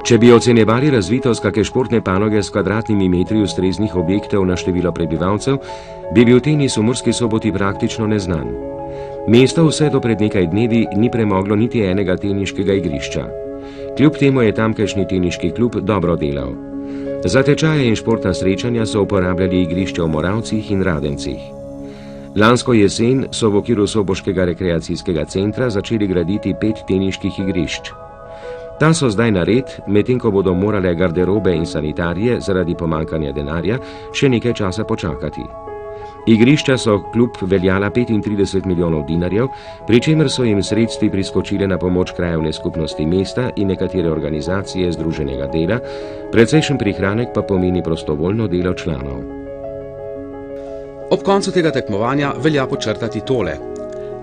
Če bi ocenjevali razvitost kake športne panoge s kvadratnimi metri ustreznih objektov na število prebivalcev, bi bil tenis v Murski Soboti praktično neznan. Mesto vse do pred nekaj dnevi ni premoglo niti enega teniškega igrišča. Kljub temu je tamkajšnji teniški klub dobro delal. Za tečaje in športna srečanja so uporabljali igrišče v Moravcih in Radencih. Lansko jesen so v okviru soboškega rekreacijskega centra začeli graditi 5 teniških igrišč. Ta so zdaj nared, medtem ko bodo morale garderobe in sanitarije zaradi pomanjkanja denarja še nekaj časa počakati. Igrišča so klub veljala 35 milijonov dinarjev, pri čemer so jim sredstvi priskočile na pomoč krajevne skupnosti mesta in nekatere organizacije združenega dela, precejšen prihranek pa pomeni prostovoljno delo članov. Ob koncu tega tekmovanja velja počrtati tole.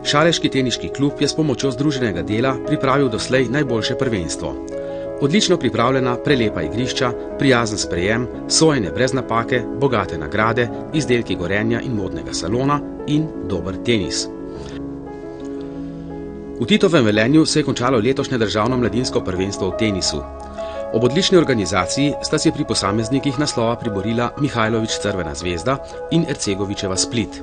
Šaleški teniški klub je s pomočjo združenega dela pripravil doslej najboljše prvenstvo. Odlično pripravljena, prelepa igrišča, prijazen sprejem, sojenje brez napake, bogate nagrade, izdelki Gorenja in modnega salona in dober tenis. V Titovem Velenju se je končalo letošnje državno mladinsko prvenstvo v tenisu. Ob odlični organizaciji sta si pri posameznikih naslova priborila Mihajlović Crvena zvezda in Ercegovićeva Split.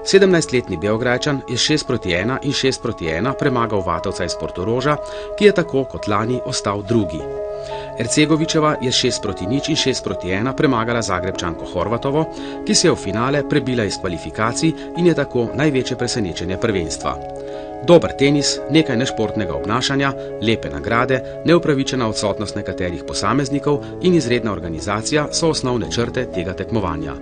17-letni Beograjčan je 6:1 in 6:1 premagal Vatovca iz Portoroža, ki je tako kot lani ostal drugi. Ercegovićeva je 6:0 in 6:1 premagala Zagrebčanko Horvatovo, ki se je v finale prebila iz kvalifikacij in je tako največje presenečenje prvenstva. Dober tenis, nekaj nešportnega obnašanja, lepe nagrade, neupravičena odsotnost nekaterih posameznikov in izredna organizacija so osnovne črte tega tekmovanja.